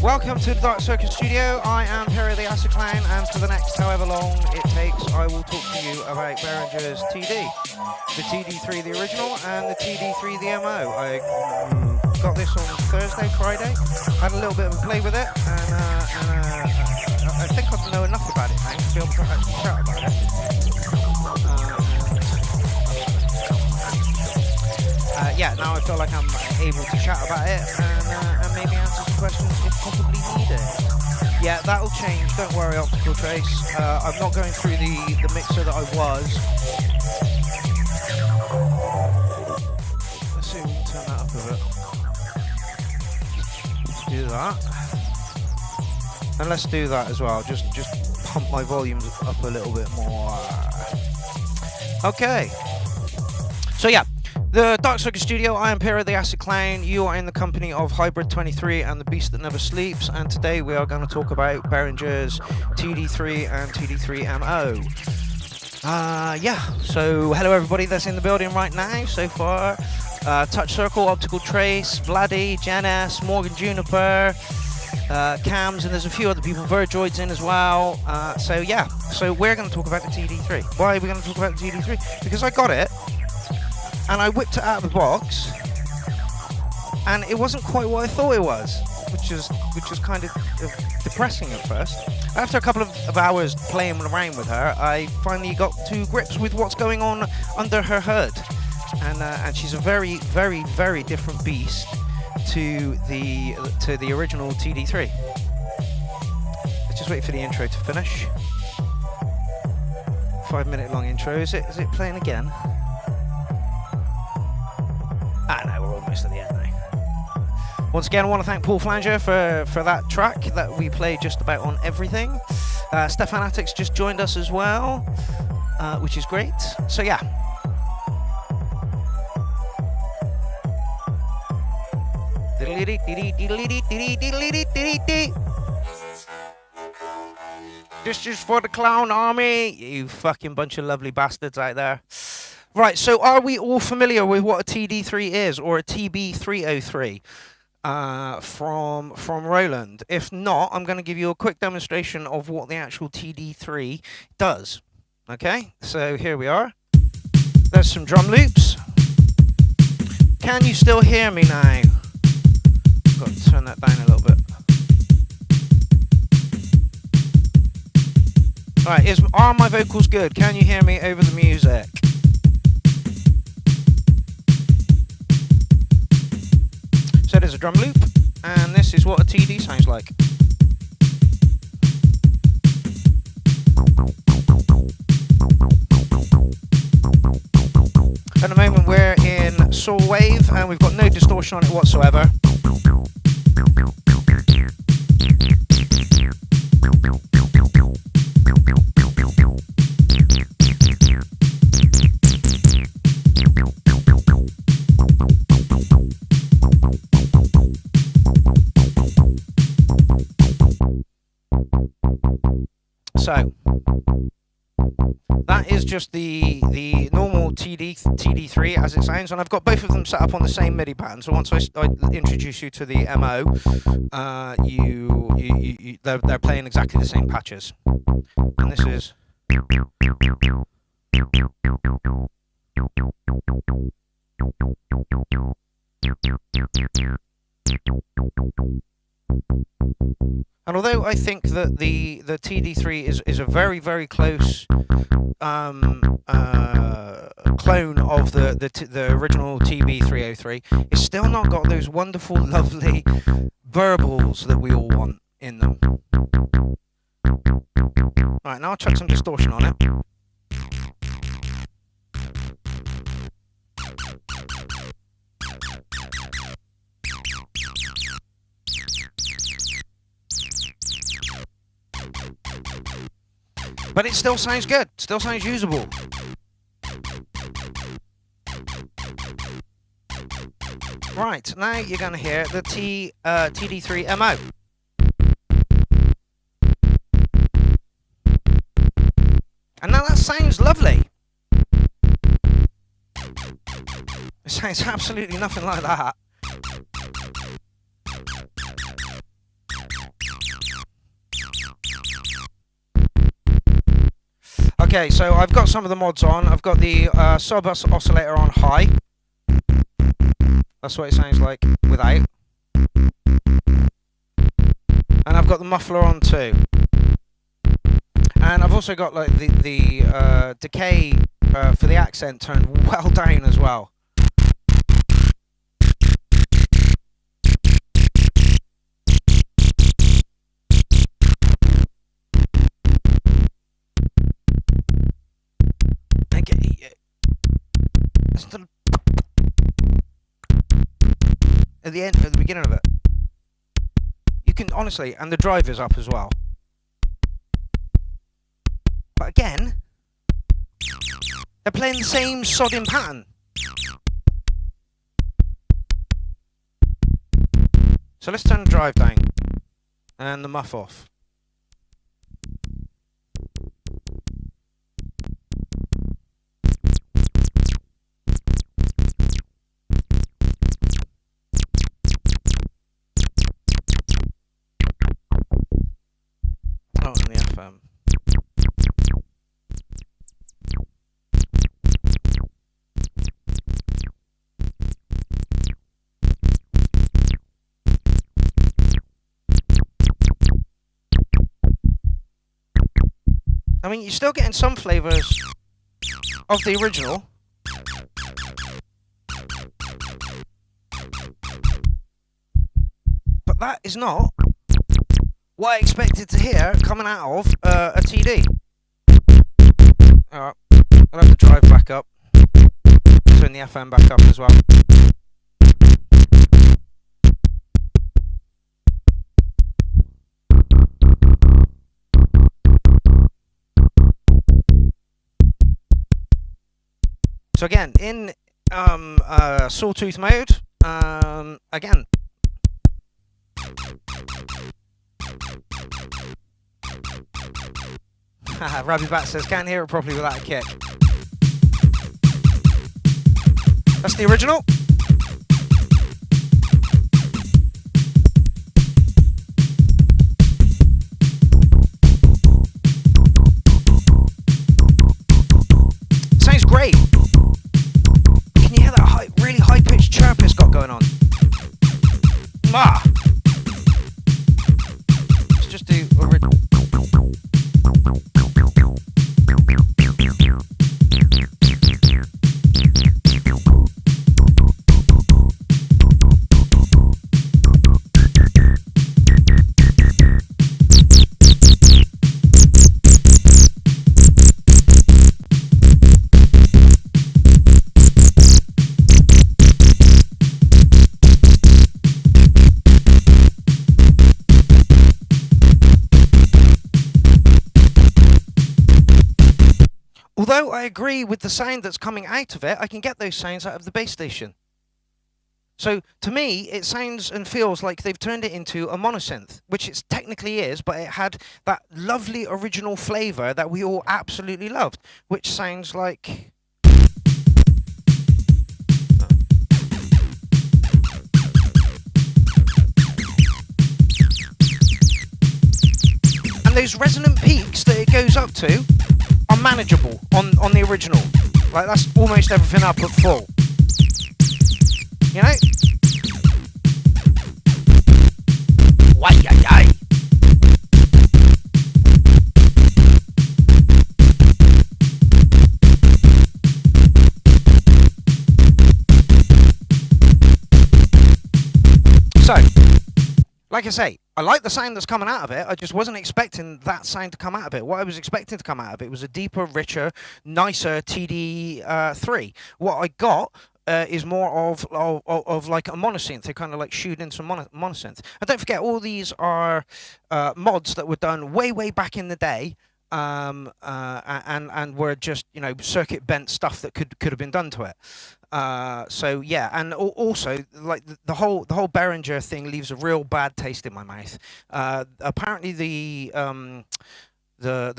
Welcome to the Dark Circuit Studio. I am Pierrot the Acid Clown, and for the next however long it takes, I will talk to you about Behringer's TD. The TD3, the original, and the TD3, the MO. I got this on Thursday, Friday, had a little bit of a play with it, and I think I know enough about it now to be able to actually chat about it. Yeah, now I feel like I'm able to chat about it and maybe answer some questions if possibly needed. Yeah, that'll change, don't worry, Optical Trace. I'm not going through the mixer that I was. Let's see if we can turn that up a bit. Let's do that. And let's do that as well, just pump my volumes up a little bit more. Okay. So yeah. The Dark Circuit Studio, I am Pierrot the Acid Clown. You are in the company of Hybrid 23 and the Beast That Never Sleeps, and today we are going to talk about Behringer's TD3 and TD3 MO. Yeah, so hello everybody that's in the building right now so far. Touch Circle, Optical Trace, Vladdy, Janice, Morgan Juniper, Cams, and there's a few other people, Virgoid's in as well. So yeah, so we're going to talk about the TD3. Why are we going to talk about the TD3? Because I got it. And I whipped it out of the box, and it wasn't quite what I thought it was, which was kind of depressing at first. After a couple of hours playing around with her, I finally got to grips with what's going on under her hood, and she's a very, very, very different beast to the original TD3. Let's just wait for the intro to finish. 5-minute long intro. Is it playing again? No, we're almost at the end now. Once again, I want to thank Paul Flanger for that track that we played just about on everything. Stefan Attics just joined us as well. which is great. So yeah. This is for the clown army, you fucking bunch of lovely bastards out there. Right, so are we all familiar with what a TD3 is, or a TB303 from Roland? If not, I'm going to give you a quick demonstration of what the actual TD3 does. Okay, so here we are. There's some drum loops. Can you still hear me now? Got to turn that down a little bit. Alright, are my vocals good? Can you hear me over the music? So there's a drum loop, and this is what a TD sounds like. At the moment we're in saw wave, and we've got no distortion on it whatsoever. So that is just the normal TD3 as it sounds, and I've got both of them set up on the same MIDI pattern. So once I introduce you to the MO, they're playing exactly the same patches, and this is. And although I think that the TD3 is a very, very close clone of the original TB303, it's still not got those wonderful, lovely burbles that we all want in them. Right, now I'll chuck some distortion on it. But it still sounds good, still sounds usable. Right, now you're going to hear the TD3 MO. And now that sounds lovely. It sounds absolutely nothing like that. Okay, so I've got some of the mods on. I've got the sub-bus oscillator on high. That's what it sounds like without. And I've got the muffler on too. And I've also got like the decay for the accent turned well down as well. At the beginning of it, you can honestly, and the drive is up as well. But again, they're playing the same sodding pattern. So let's turn the drive down and the muff off. Not on the FM. I mean, you're still getting some flavours of the original. But that is not what I expected to hear coming out of a TD. Alright, I'll have to drive back up. Turn the FM back up as well. So again, in sawtooth mode, again. Rabbi Bat says, can't hear it properly without a kick. That's the original. Sounds great. Can you hear that really high-pitched chirp it's got going on? Let's just do original. Although I agree with the sound that's coming out of it, I can get those sounds out of the bass station. So to me, it sounds and feels like they've turned it into a monosynth, which it technically is, but it had that lovely original flavour that we all absolutely loved, which sounds like... And those resonant peaks that it goes up to are manageable on the original. Like, that's almost everything up at full. You know? Why. So, like I say, I like the sound that's coming out of it. I just wasn't expecting that sound to come out of it. What I was expecting to come out of it was a deeper, richer, nicer td3. What I got is more of like a monosynth. They kind of like shoot into monosynth. And don't forget, all these are mods that were done way back in the day. And were just, you know, circuit bent stuff that could have been done to it. So yeah, and also like the whole behringer thing leaves a real bad taste in my mouth. Apparently the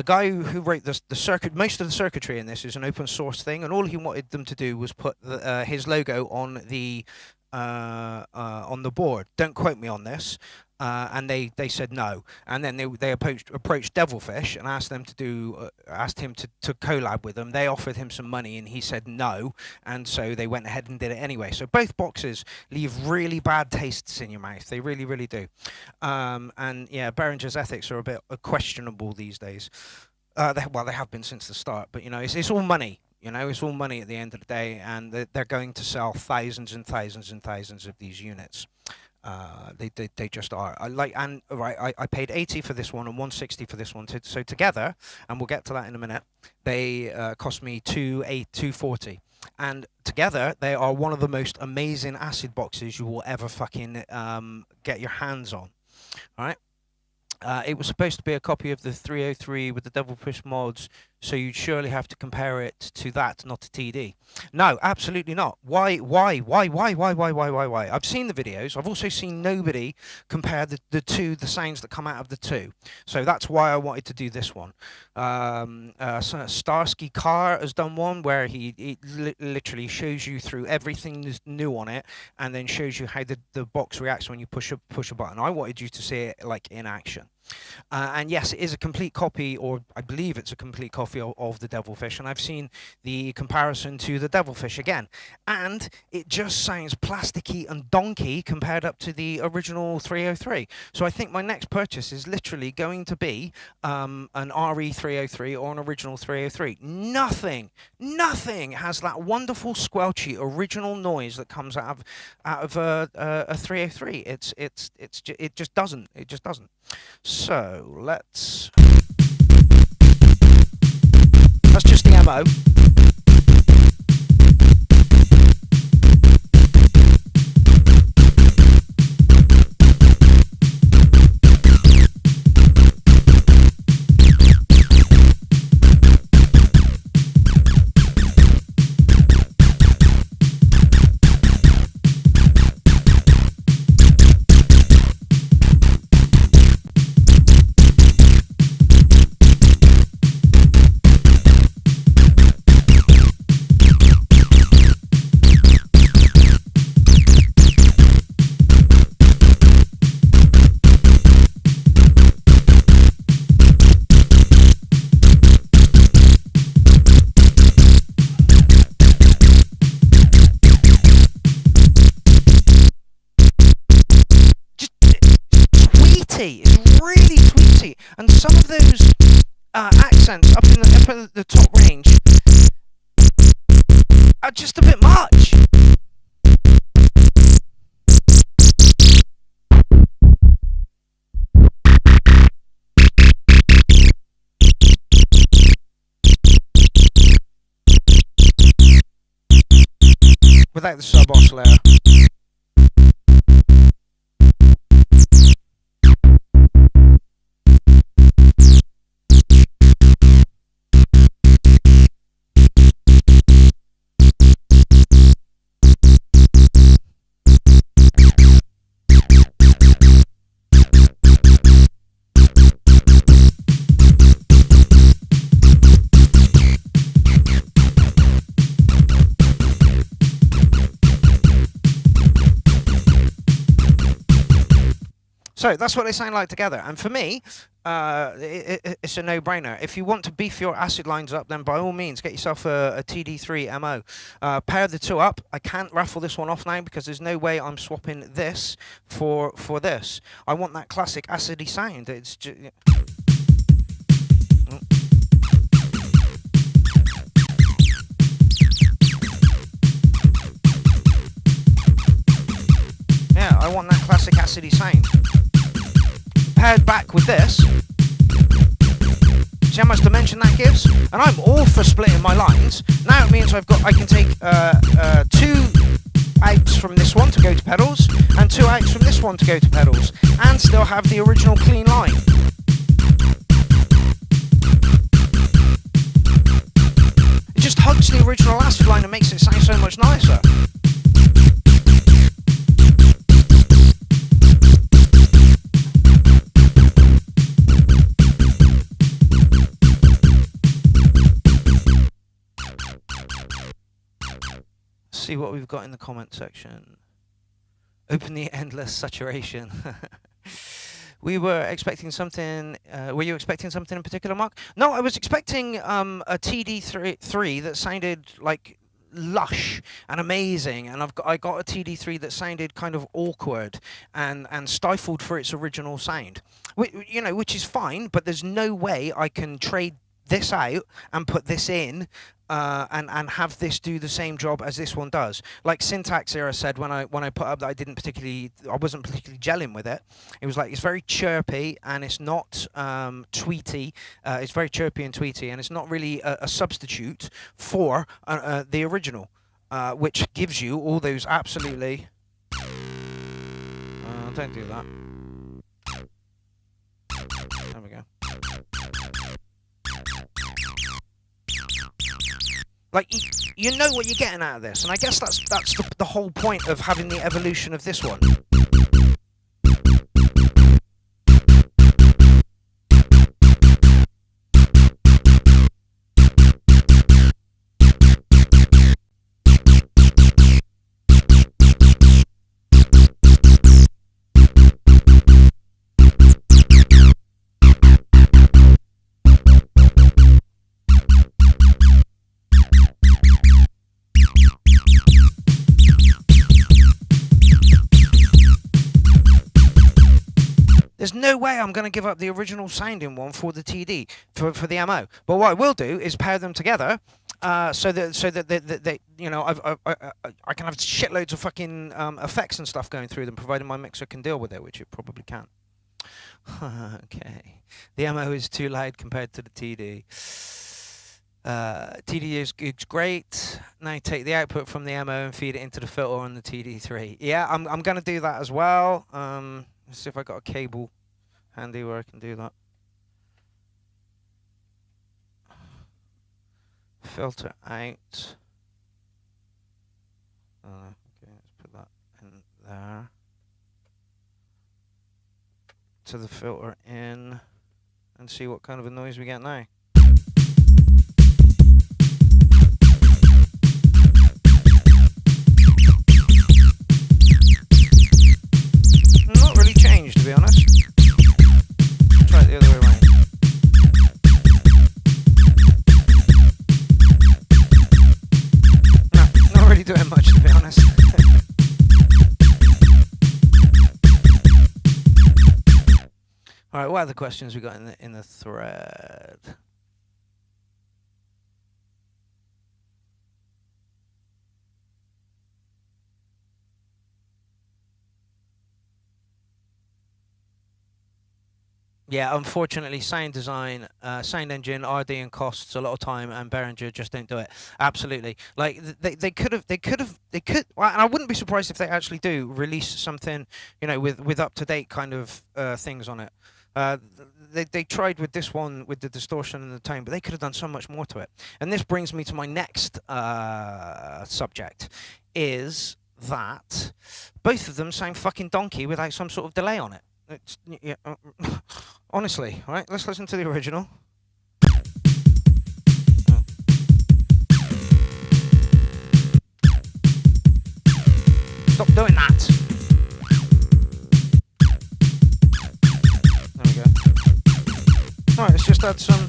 guy who wrote the circuit, most of the circuitry in this is an open source thing, and all he wanted them to do was put his logo on the board. Don't quote me on this. And they said no, and then they approached Devilfish and asked him to collab with them. They offered him some money and he said no, and so they went ahead and did it anyway. So both boxes leave really bad tastes in your mouth. They really do. And yeah, Behringer's ethics are a bit questionable these days. They have been since the start, but you know, it's all money. You know, it's all money at the end of the day, and they're going to sell thousands and thousands and thousands of these units. They just are. I paid 80 for this one and 160 for this one. So together, and we'll get to that in a minute, they cost me 240. And together, they are one of the most amazing acid boxes you will ever fucking get your hands on. All right. It was supposed to be a copy of the 303 with the Devilfish mods, so you'd surely have to compare it to that, not to TD. No, absolutely not. Why? I've seen the videos. I've also seen nobody compare the sounds that come out of the two. So that's why I wanted to do this one. Starsky Carr has done one where he literally shows you through everything that's new on it, and then shows you how the box reacts when you push a button. I wanted you to see it like in action. And yes, it is a complete copy, or I believe it's a complete copy of the Devilfish, and I've seen the comparison to the Devilfish again, and it just sounds plasticky and donkey compared up to the original 303. So I think my next purchase is literally going to be an RE303 or an original 303. Nothing has that wonderful squelchy original noise that comes out of a 303. It just doesn't. So that's just the ammo. tweety. It's really tweety. And some of those accents up in the top range are just a bit much. Without the sub-oscillator. So that's what they sound like together. And for me, it's a no-brainer. If you want to beef your acid lines up, then by all means, get yourself a td3 MO. Pair the two up. I can't raffle this one off now because there's no way I'm swapping this for this. I want that classic acidy sound. It's just... Yeah, I want that classic acidy sound. Paired back with this. See how much dimension that gives? And I'm all for splitting my lines. Now it means I can take 2 outs from this one to go to pedals, and 2 outs from this one to go to pedals, and still have the original clean line. It just hugs the original acid line and makes it sound so much nicer. See what we've got in the comment section. Open the endless saturation. We were expecting something. Were you expecting something in particular, Mark? No, I was expecting a td3 that sounded like lush and amazing, and I got a td3 that sounded kind of awkward and stifled for its original sound. Which is fine, but there's no way I can trade this out and put this in and have this do the same job as this one does. Like Syntax Era said when I put up that I wasn't particularly gelling with it. It was like, it's very chirpy and it's not tweety. It's very chirpy and tweety, and it's not really a substitute for the original, which gives you all those absolutely... don't do that. There we go. Like, you know what you're getting out of this, and I guess that's the whole point of having the evolution of this one. There's no way I'm going to give up the original sounding one for the TD, for the MO. But what I will do is pair them together, so that they I can have shitloads of fucking effects and stuff going through them, providing my mixer can deal with it, which it probably can. Okay, the MO is too loud compared to the TD. TD is great. Now take the output from the MO and feed it into the filter on the TD3. Yeah, I'm going to do that as well. Let's see if I got a cable handy where I can do that. Filter out. Okay, let's put that in there. To the filter in, and see what kind of a noise we get now. Not really changed, to be honest. Try it the other way around. No, not really doing much, to be honest. are the questions we got in the thread? Yeah, unfortunately, sound design, sound engine, RD and costs a lot of time, and Behringer just don't do it. Absolutely, like they could, well, and I wouldn't be surprised if they actually do release something, you know, with up to date kind of things on it. They tried with this one with the distortion and the tone, but they could have done so much more to it. And this brings me to my next subject, is that both of them sound fucking donkey without some sort of delay on it. It's, yeah, honestly, all right, let's listen to the original. Stop doing that. There we go. All right, let's just add some.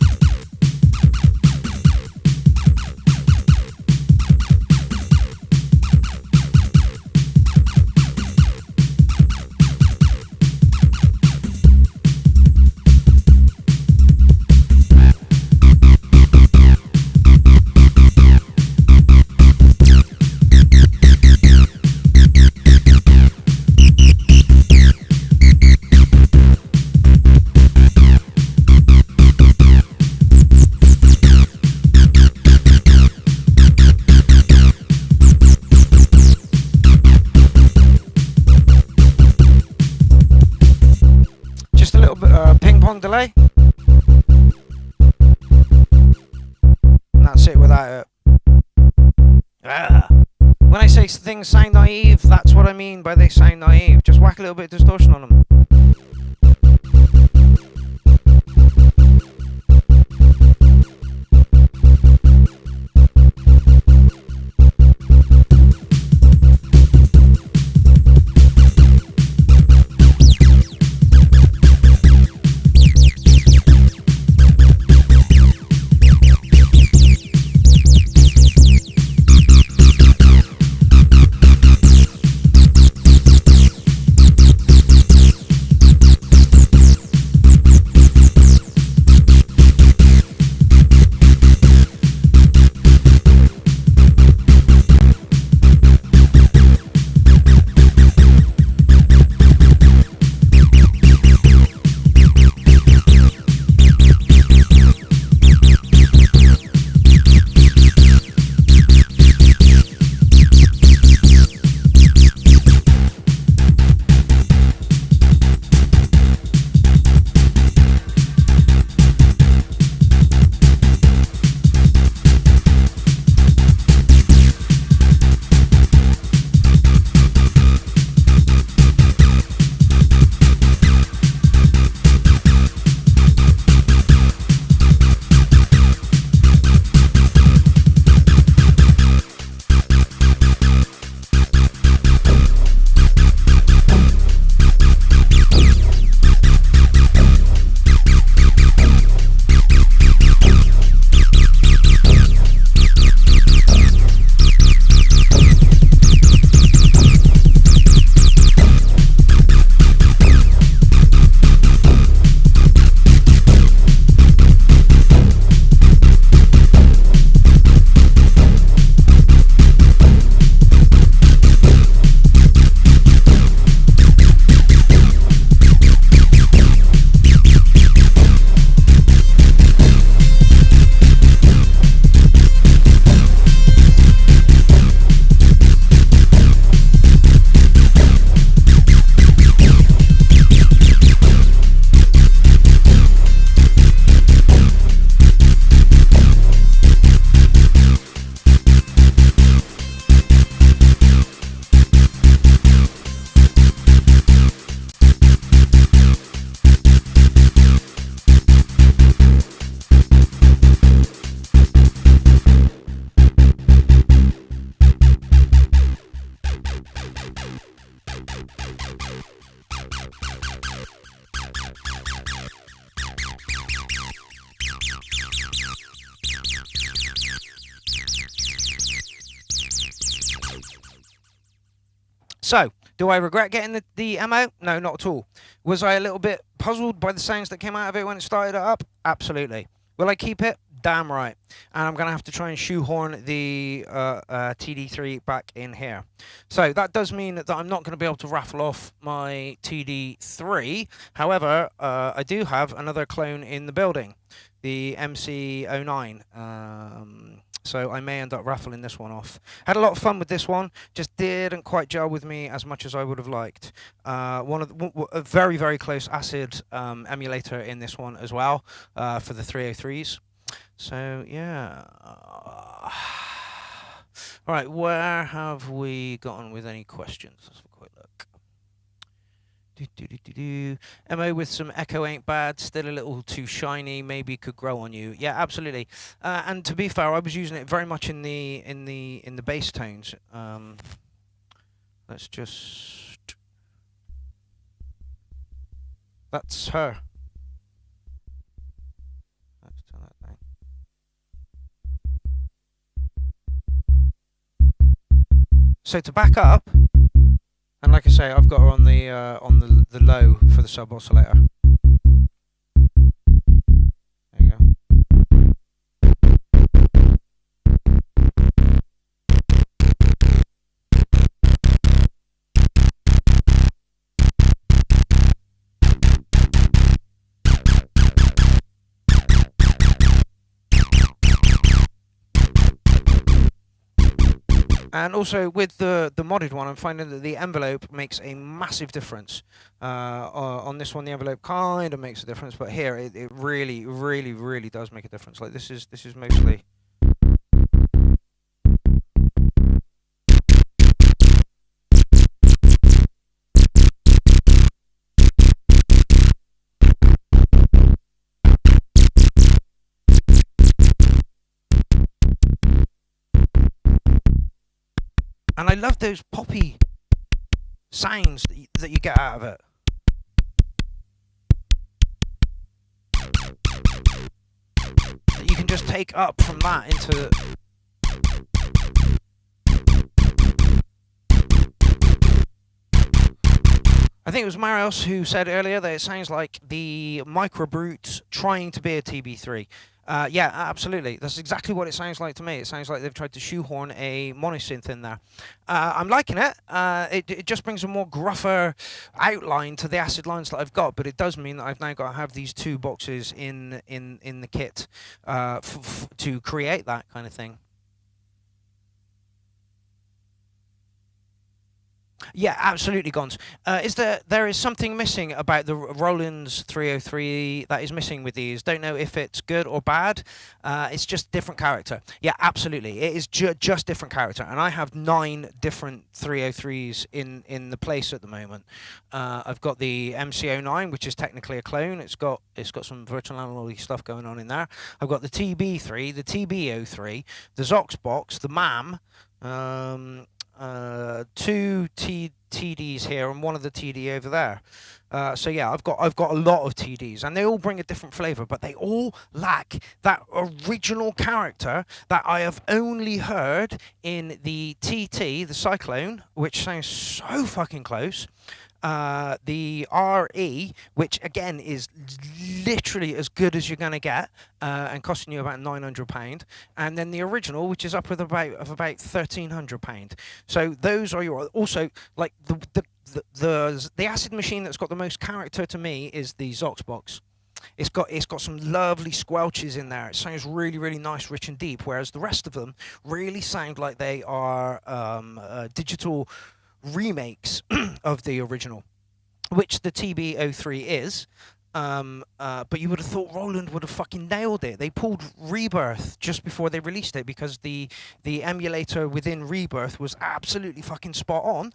Delay, and that's it without it. When I say things sound naive, that's what I mean by they sound naive. Just whack a little bit of distortion on them. So, Do I regret getting the MO? No, not at all. Was I a little bit puzzled by the sounds that came out of it when it started up? Absolutely. Will I keep it? Damn right. And I'm going to have to try and shoehorn the TD3 back in here. So that does mean that I'm not going to be able to raffle off my TD3. However, I do have another clone in the building, the MC09. So I may end up raffling this one off. Had a lot of fun with this one, just didn't quite gel with me as much as I would have liked. A very, very close acid emulator in this one as well for the 303s. So yeah. All right, where have we gotten with any questions? Let's have a quick look. MO with some echo ain't bad, still a little too shiny, maybe could grow on you. Yeah, absolutely. And to be fair, I was using it very much in the bass tones. Let's just. That's her. Let's turn that down. So to back up. And like I say, I've got her on the low for the sub oscillator. There you go. And also with the modded one, I'm finding that the envelope makes a massive difference. On this one, the envelope kind of makes a difference, but here it really, really, really does make a difference. Like this is mostly. And I love those poppy sounds that you get out of it. That you can just take up from that into. I think it was Marios who said earlier that it sounds like the Microbrute trying to be a TB3. Yeah, absolutely. That's exactly what it sounds like to me. It sounds like they've tried to shoehorn a monosynth in there. I'm liking it. It just brings a more gruffer outline to the acid lines that I've got, but it does mean that I've now got to have these two boxes in the kit to create that kind of thing. Yeah, absolutely, Gons. There is something missing about the Roland's 303 that is missing with these. Don't know if it's good or bad. It's just different character. Yeah, absolutely. It is just different character. And I have 9 different 303s in the place at the moment. I've got the MC09, which is technically a clone. It's got some virtual analog stuff going on in there. I've got the TB3, the TB03, the Zox box, the MAM. 2 TDs here and one of the TD over there. So yeah, I've got a lot of TDs, and they all bring a different flavor, but they all lack that original character that I have only heard in the TT, the Cyclone, which sounds so fucking close. The RE, which again is literally as good as you're going to get, and costing you about £900, and then the original, which is upwards about £1,300. So those are your also like the acid machine that's got the most character to me is the Zox box. It's got some lovely squelches in there. It sounds really, really nice, rich and deep, whereas the rest of them really sound like they are digital remakes of the original, which the TB03 is. But you would have thought Roland would have fucking nailed it. They pulled Rebirth just before they released it because the emulator within Rebirth was absolutely fucking spot on.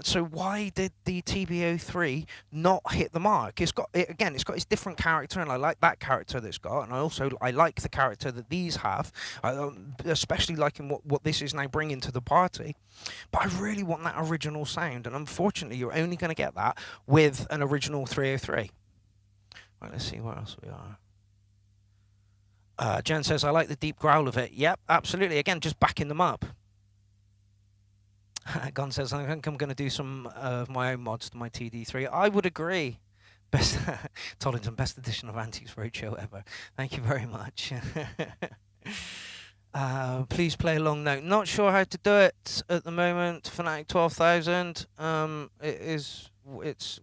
So why did the TB03 not hit the mark? It's got its different character, and I like that character that it's got, and I like the character that these have, especially liking what this is now bringing to the party. But I really want that original sound, and unfortunately, you're only going to get that with an original 303. Right, let's see where else we are. Jen says, I like the deep growl of it. Yep, absolutely. Again, just backing them up. Gon says, I think I'm going to do some of my own mods to my TD3. I would agree. Best Tollington, best edition of Antiques Roadshow ever. Thank you very much. Please play a long note. Not sure how to do it at the moment. Fnatic 12,000. It's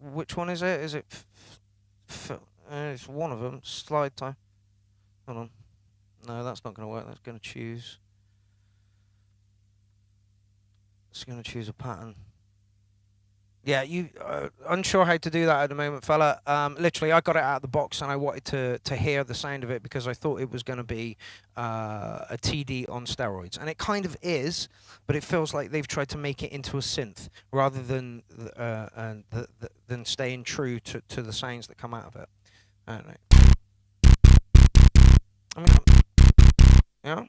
which one is it? Is it? It's one of them. Slide time. Hold on. No, that's not going to work. That's going to choose. It's going to choose a pattern. Yeah, you unsure how to do that at the moment, fella. Literally, I got it out of the box and I wanted to hear the sound of it because I thought it was going to be a TD on steroids, and it kind of is, but it feels like they've tried to make it into a synth rather than than staying true to the sounds that come out of it. I don't know. I mean, yeah.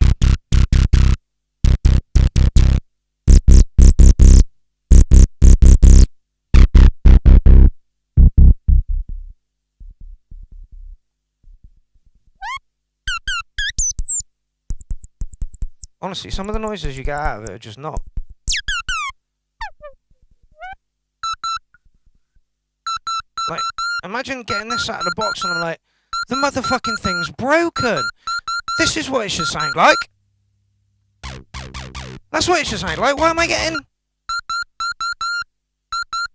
Honestly, some of the noises you get out of it are just not. Like, imagine getting this out of the box and I'm like, the motherfucking thing's broken. This is what it should sound like. That's what it should sound like. Why am I getting...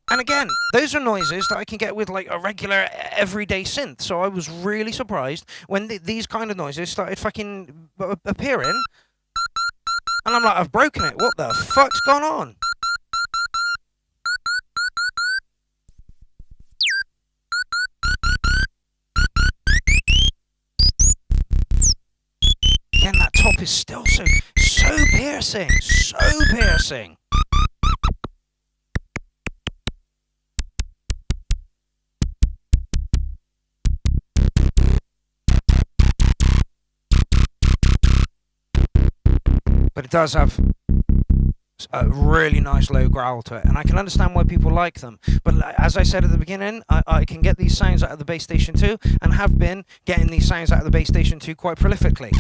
And again, those are noises that I can get with like a regular everyday synth. So I was really surprised when these kind of noises started fucking appearing. And I'm like, I've broken it. What the fuck's gone on? Again, that top is still so piercing. So piercing. But it does have a really nice low growl to it, and I can understand why people like them. But as I said at the beginning, I can get these sounds out of the Base Station 2, and have been getting these sounds out of the Base Station 2 quite prolifically.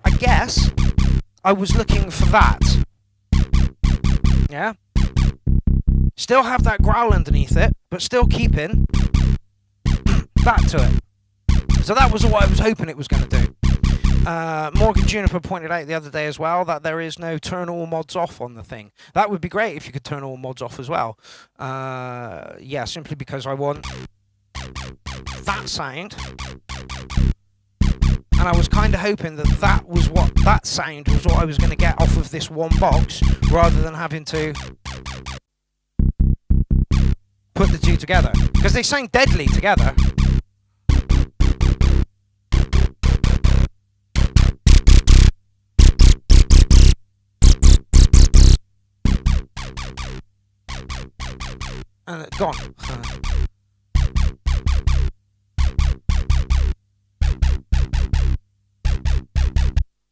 I guess I was looking for that. Yeah? Still have that growl underneath it, but still keeping that to it. So that was what I was hoping it was going to do. Morgan Juniper pointed out the other day as well that there is no turn all mods off on the thing. That would be great if you could turn all mods off as well. Yeah, simply because I want that sound. And I was kind of hoping that that sound was what I was going to get off of this one box, rather than having to put the two together. Because they sound deadly together. And gone.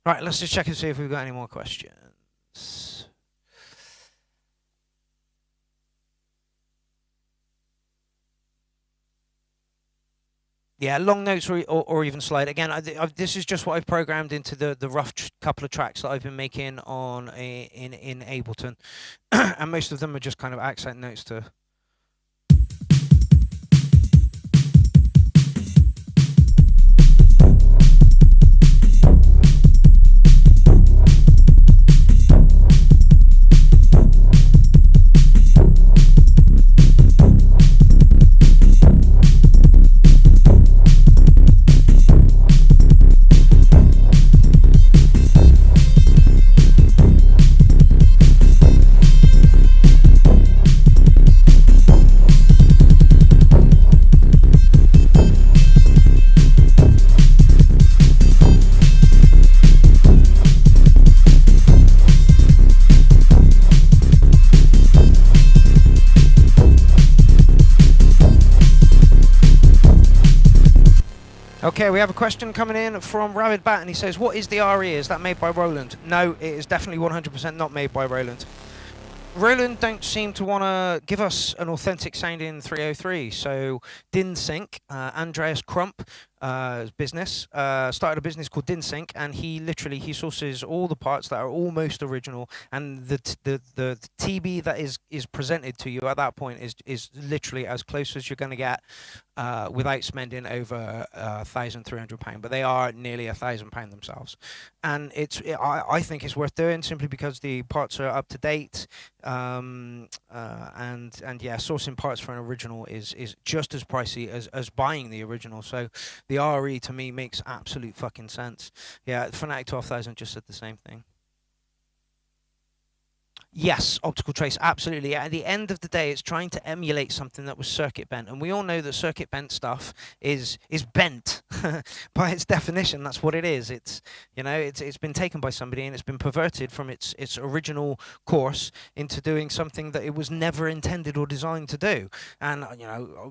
Right, let's just check and see if we've got any more questions. Yeah, long notes or even slide. Again, this is just what I've programmed into the rough couple of tracks that I've been making on in Ableton. And most of them are just kind of accent notes to... Okay, we have a question coming in from Ravid Bat, and he says, what is the RE? Is that made by Roland? No, it is definitely 100% not made by Roland. Roland don't seem to want to give us an authentic sound in 303, so DinSync, Andreas Crump, business. Started a business called Dinsync, and he sources all the parts that are almost original, and the TB that is presented to you at that point is literally as close as you're going to get without spending over £1,300, but they are nearly £1,000 themselves, and I think it's worth doing simply because the parts are up to date, and yeah, sourcing parts for an original is just as pricey as buying the original. So the RE to me makes absolute fucking sense. Yeah, Fnatic 12,000 just said the same thing. Yes, optical trace, absolutely. At the end of the day, it's trying to emulate something that was circuit bent, and we all know that circuit bent stuff is bent by its definition. That's what it is. It's it's been taken by somebody and it's been perverted from its original course into doing something that it was never intended or designed to do. And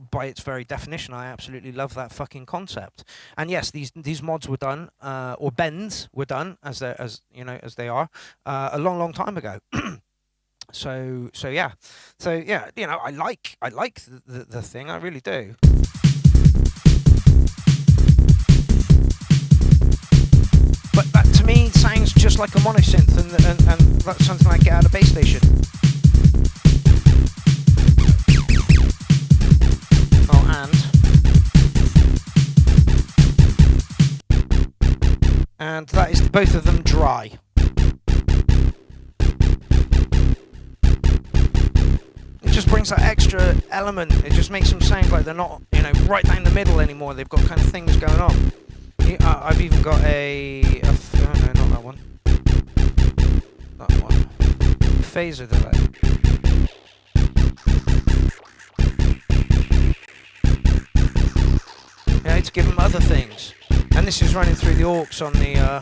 by its very definition, I absolutely love that fucking concept. And yes, these mods were done, or bends were done as they are a long time ago. So yeah, I like the thing, I really do. But that to me sounds just like a monosynth, and that's something I get out of base station. Oh, and that is both of them dry. Just brings that extra element. It just makes them sound like they're not, right down the middle anymore. They've got kind of things going on. I've even got no, not that one. That one. Phaser delay. Yeah, to give them other things. And this is running through the AUX on the.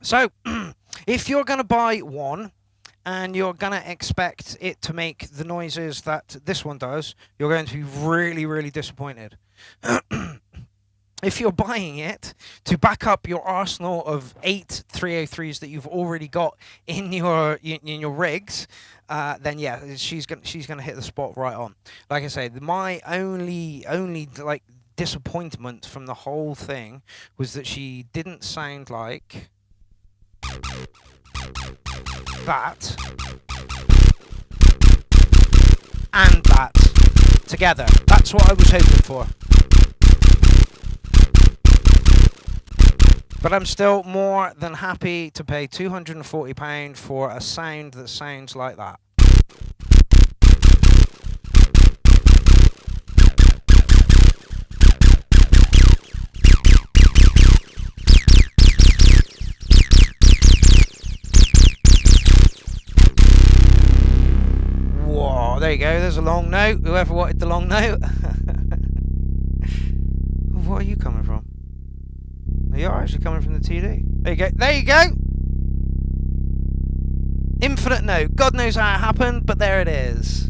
So, if you're going to buy one and you're going to expect it to make the noises that this one does, you're going to be really, really disappointed. If you're buying it to back up your arsenal of 8 303s that you've already got in your rigs, then yeah, she's gonna hit the spot right on. Like I say, my only like disappointment from the whole thing was that she didn't sound like that and that together. That's what I was hoping for. But I'm still more than happy to pay £240 for a sound that sounds like that. Whoa, there you go. There's a long note. Whoever wanted the long note. Where are you coming from? You are actually coming from the TD. There you go. There you go. Infinite note. God knows how it happened, but there it is.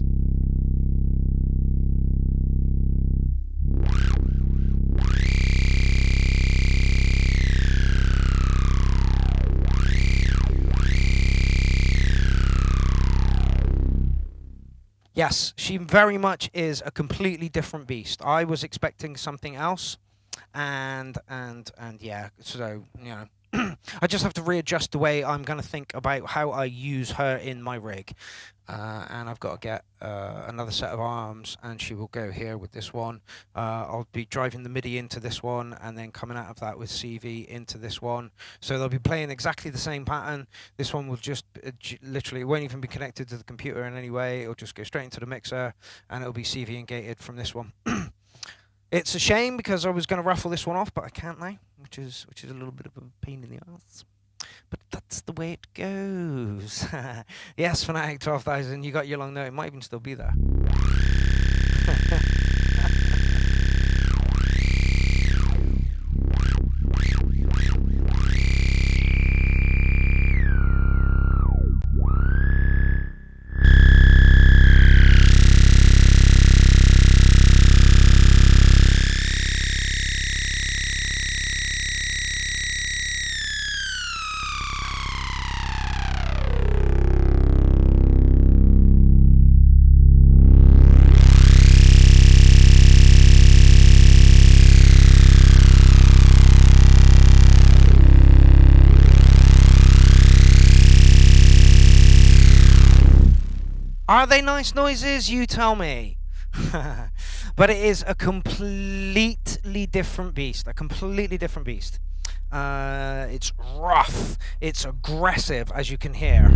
Yes, she very much is a completely different beast. I was expecting something else, and yeah, so you know. I just have to readjust the way I'm going to think about how I use her in my rig. And I've got to get another set of arms, and she will go here with this one. I'll be driving the MIDI into this one, and then coming out of that with CV into this one. So they'll be playing exactly the same pattern. This one will just literally, it won't even be connected to the computer in any way. It'll just go straight into the mixer, and it'll be CV and gated from this one. It's a shame because I was going to raffle this one off, but I can't now, which is a little bit of a pain in the ass. But that's the way it goes. Yes, Fnatic 12,000, you got your long note. It might even still be there. Are they nice noises? You tell me. But it is a completely different beast. A completely different beast. It's rough. It's aggressive, as you can hear.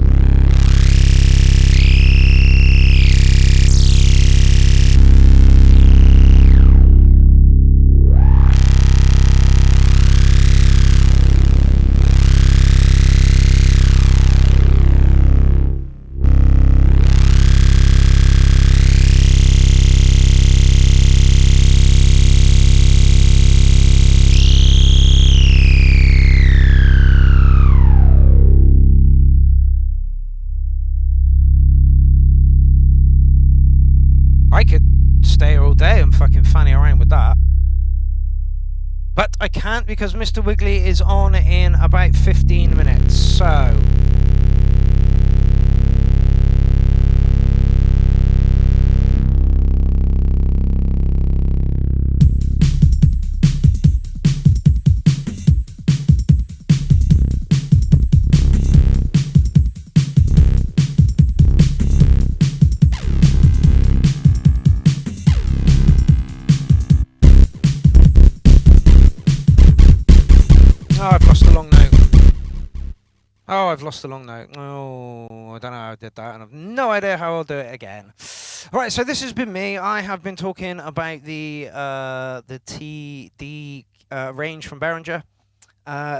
I could stay all day and fucking fanny around with that. But I can't because Mr. Wiggly is on in about 15 minutes, so... Oh, I've lost the long note. Oh, I've lost the long note. Oh, I don't know how I did that, and I've no idea how I'll do it again. All right, so this has been me. I have been talking about the TD range from Behringer.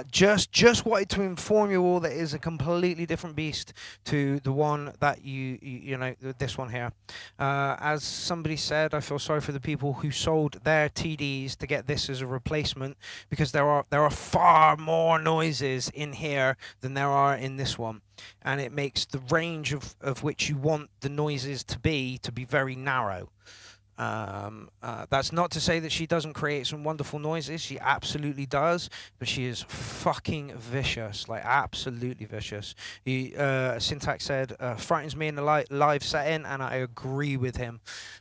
Just wanted to inform you all that it is a completely different beast to the one that you know, this one here. As somebody said, I feel sorry for the people who sold their TDs to get this as a replacement, because there are far more noises in here than there are in this one, and it makes the range of which you want the noises to be very narrow. That's not to say that she doesn't create some wonderful noises. She absolutely does, but she is fucking vicious, like absolutely vicious. Syntax said, frightens me in the live setting, and I agree with him.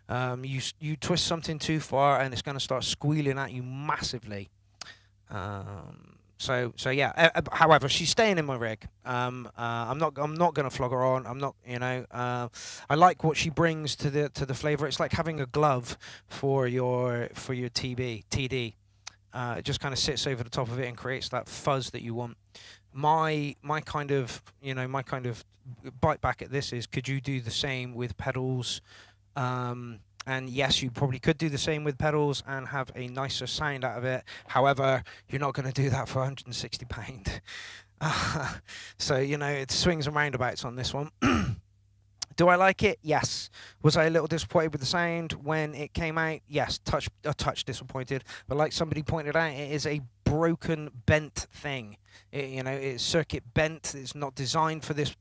You twist something too far and it's going to start squealing at you massively. So yeah. However, she's staying in my rig. I'm not gonna flog her on. I'm not, you know. I like what she brings to the flavor. It's like having a glove for your TD. It just kind of sits over the top of it and creates that fuzz that you want. My kind of bite back at this is, could you do the same with pedals? And yes, you probably could do the same with pedals and have a nicer sound out of it. However, you're not going to do that for £160. So, you know, it swings and roundabouts on this one. Do I like it? Yes. Was I a little disappointed with the sound when it came out? Yes, a touch disappointed. But like somebody pointed out, it is a broken, bent thing. You know, it's circuit bent. It's not designed for this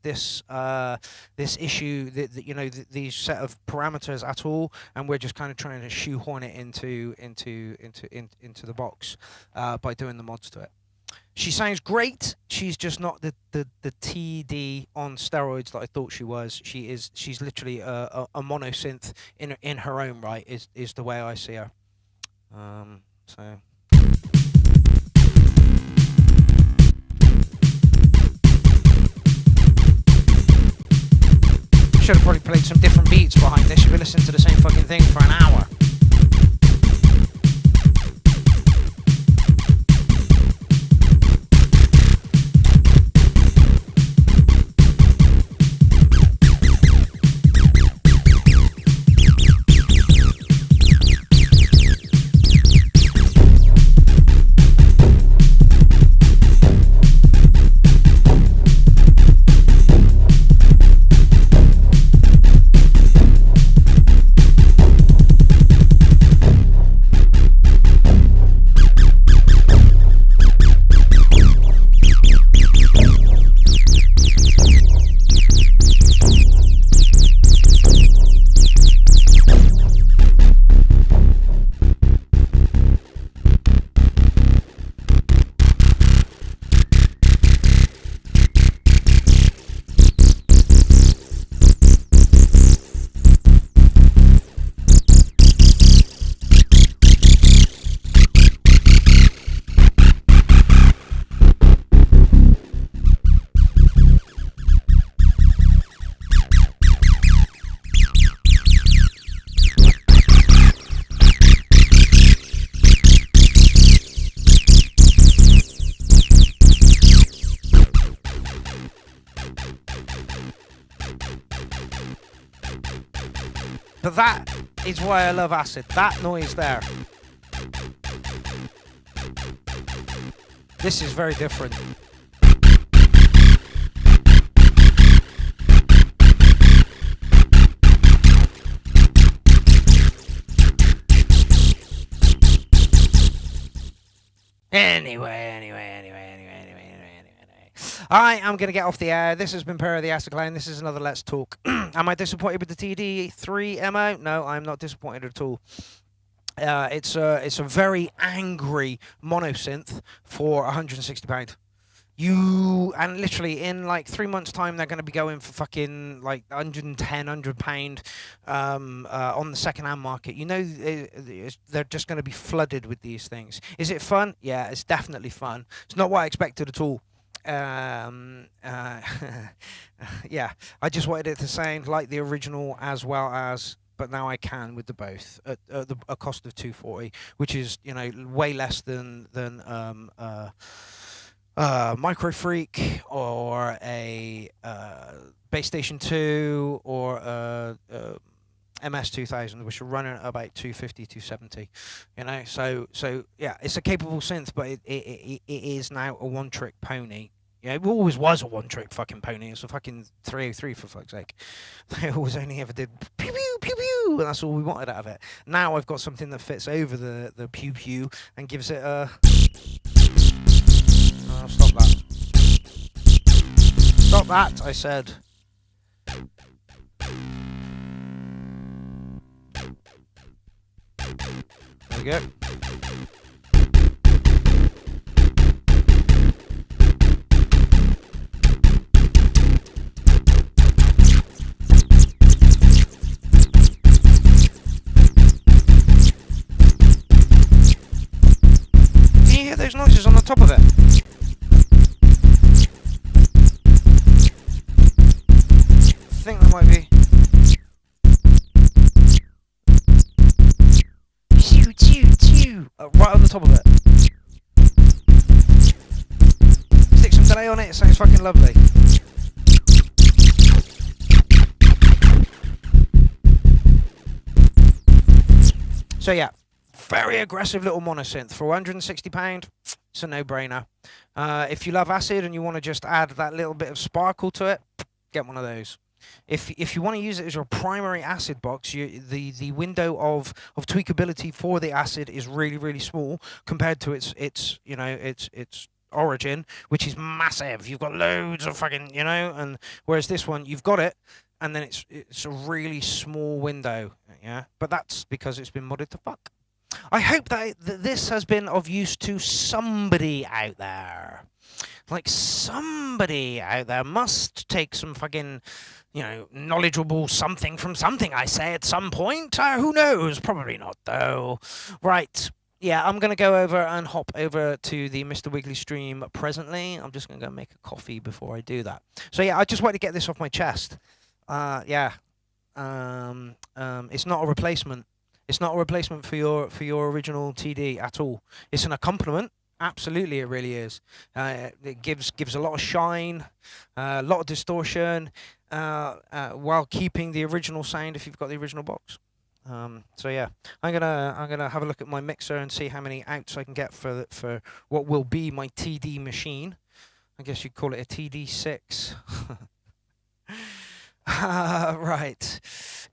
issue. These set of parameters at all. And we're just kind of trying to shoehorn it into the box by doing the mods to it. She sounds great. She's just not the TD on steroids that I thought she was. She's literally a monosynth in her own right. Is the way I see her. So. Should have probably played some different beats behind this. You've been listening to the same fucking thing for an hour. But that is why I love acid. That noise there. This is very different. Anyway. I am going to get off the air. This has been Pierrot the Acid Clown. This is another Let's Talk. Am I disappointed with the td3 MO? No, I'm not disappointed at all. It's a very angry monosynth for £160. And literally in like 3 months' time, they're going to be going for fucking like £110, £100 on the second-hand market. You know, they're just going to be flooded with these things. Is it fun? Yeah, it's definitely fun. It's not what I expected at all. Yeah, I just wanted it to sound like the original as well as, but now I can with the both at a cost of $240, which is, you know, way less than Micro Freak or a Base Station 2 or MS2000, which are running at about 250, 270. You know, so yeah, it's a capable synth, but it is now a one-trick pony. Yeah, it always was a one-trick fucking pony. It's a fucking 303 for fuck's sake. They always only ever did pew pew pew pew, and that's all we wanted out of it. Now I've got something that fits over the pew pew and gives it a. Oh, stop that! Stop that! I said. There we go. Can you hear those noises on the top of it? I think that might be. Right on the top of it. Stick some delay on it, it sounds fucking lovely. So yeah, very aggressive little monosynth for £160. It's a no-brainer. If you love acid and you want to just add that little bit of sparkle to it, get one of those. If you want to use it as your primary acid box, the window of tweakability for the acid is really small compared to its origin, which is massive. You've got loads of fucking, you know, and whereas this one you've got it, and then it's a really small window, yeah. But that's because it's been modded to fuck. I hope that this has been of use to somebody out there. Like, somebody out there must take some fucking, you know, knowledgeable something from something I say at some point. Who knows? Probably not, though. Right. Yeah, I'm going to go over and hop over to the Mr. Wiggly stream presently. I'm just going to go make a coffee before I do that. So, yeah, I just want to get this off my chest. Yeah. It's not a replacement. It's not a replacement for your original TD at all. It's an accompaniment. Absolutely, it really is. It gives a lot of shine, a lot of distortion, while keeping the original sound if you've got the original box. So yeah, I'm gonna have a look at my mixer and see how many outs I can get for what will be my TD machine. I guess you'd call it a TD6. Right.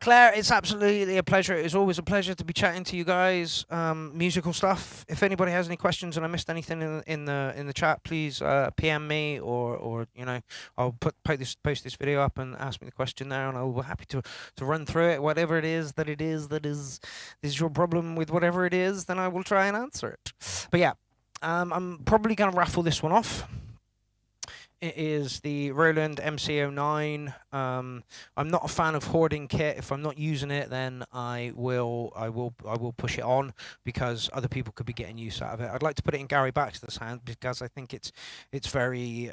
Claire, it's absolutely a pleasure. It's always a pleasure to be chatting to you guys. Musical stuff. If anybody has any questions and I missed anything in the chat, please PM me or you know, I'll post this video up and ask me the question there, and I'll be happy to run through it. Whatever it is that is your problem with whatever it is, then I will try and answer it. But yeah, I'm probably gonna raffle this one off. It is the Roland MC09. I'm not a fan of hoarding kit. If I'm not using it, then I will push it on because other people could be getting use out of it. I'd like to put it in Gary Baxter's hand because I think it's very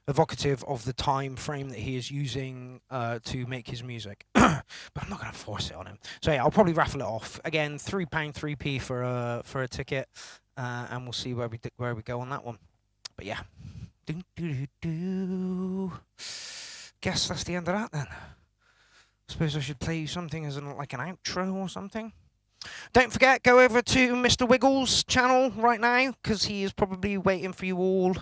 evocative of the time frame that he is using to make his music. But I'm not going to force it on him. So yeah, I'll probably raffle it off. Again, £3, 3p for a ticket, and we'll see where we go on that one. But yeah. Guess that's the end of that then. Suppose I should play you something as like an outro or something. Don't forget, go over to Mr. Wiggles' channel right now because he is probably waiting for you all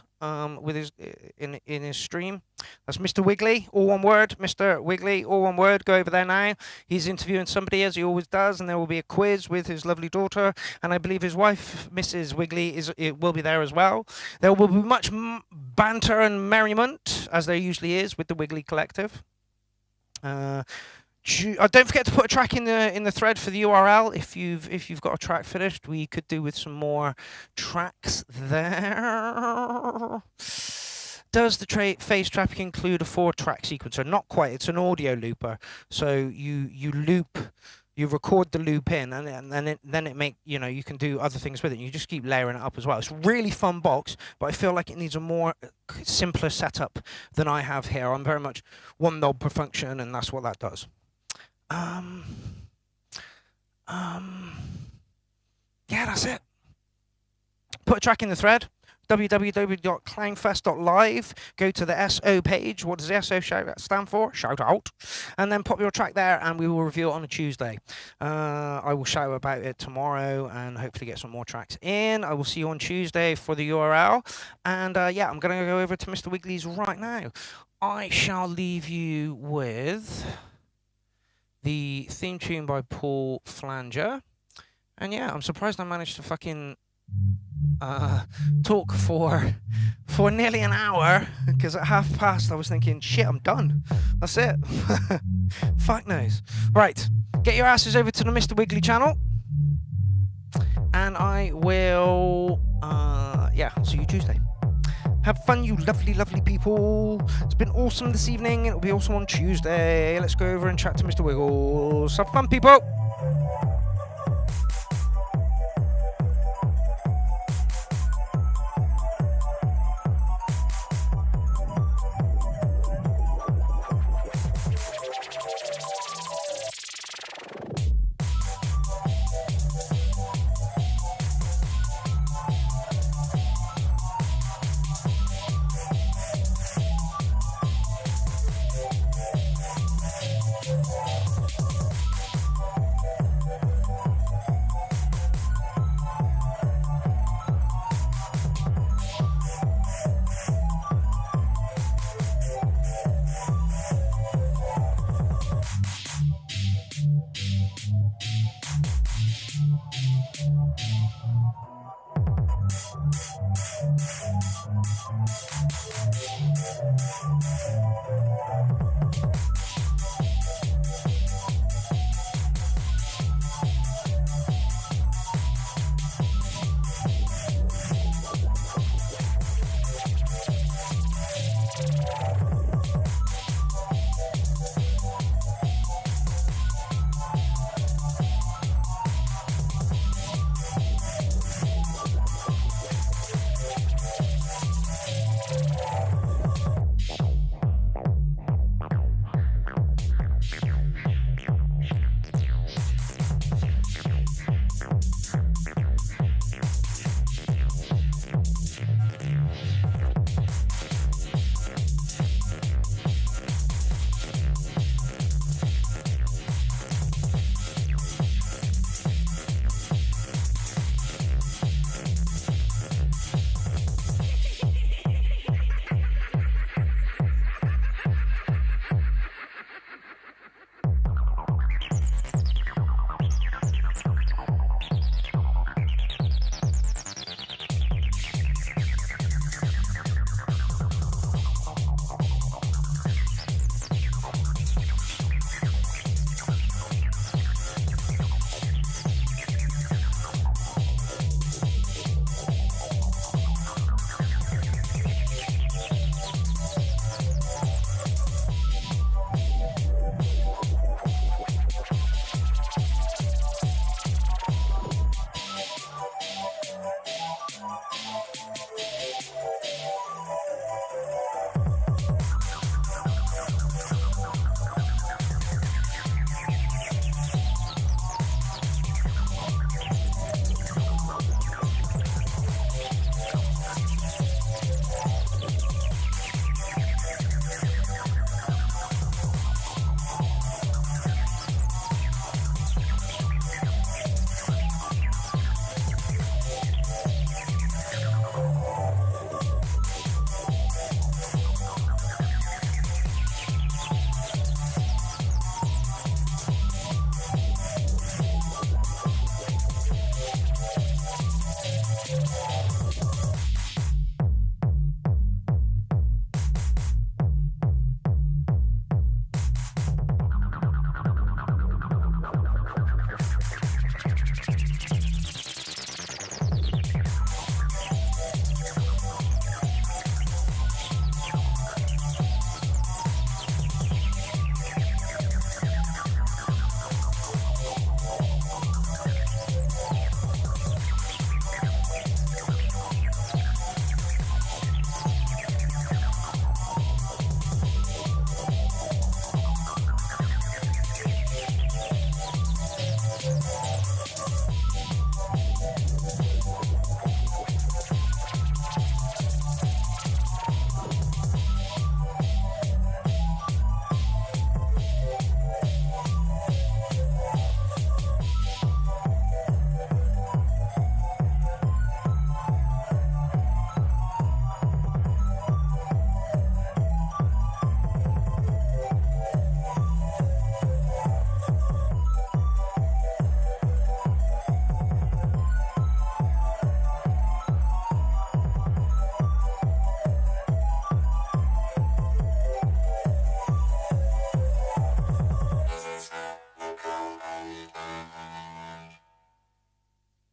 with his in his stream. That's Mr. Wiggly, all one word. Mr. Wiggly, all one word. Go over there now. He's interviewing somebody as he always does, and there will be a quiz with his lovely daughter, and I believe his wife, Mrs. Wiggly, will be there as well. There will be much banter and merriment as there usually is with the Wiggly Collective. Don't forget to put a track in the thread for the URL if you've got a track finished. We could do with some more tracks there. Does the phase trap include a 4-track sequencer? Not quite. It's an audio looper. So you record the loop in, and then it you can do other things with it. You just keep layering it up as well. It's a really fun box, but I feel like it needs a more simpler setup than I have here. I'm very much one knob per function, and that's what that does. Yeah, that's it. Put a track in the thread. www.clownfest.live. Go to the SO page. What does the SO stand for? Shout out. And then pop your track there, and we will review it on a Tuesday. I will shout about it tomorrow and hopefully get some more tracks in. I will see you on Tuesday for the URL. And yeah, I'm going to go over to Mr. Wiggly's right now. I shall leave you with the theme tune by Paul Flanger. And yeah, I'm surprised I managed to fucking talk for nearly an hour, because at past I was thinking, shit, I'm done. That's it. Fuck knows. Right, get your asses over to the Mr. Wiggly channel, and I will yeah, see you Tuesday. Have fun, you lovely, lovely people. It's been awesome this evening. It'll be awesome on Tuesday. Let's go over and chat to Mr. Wiggles. Have fun, people.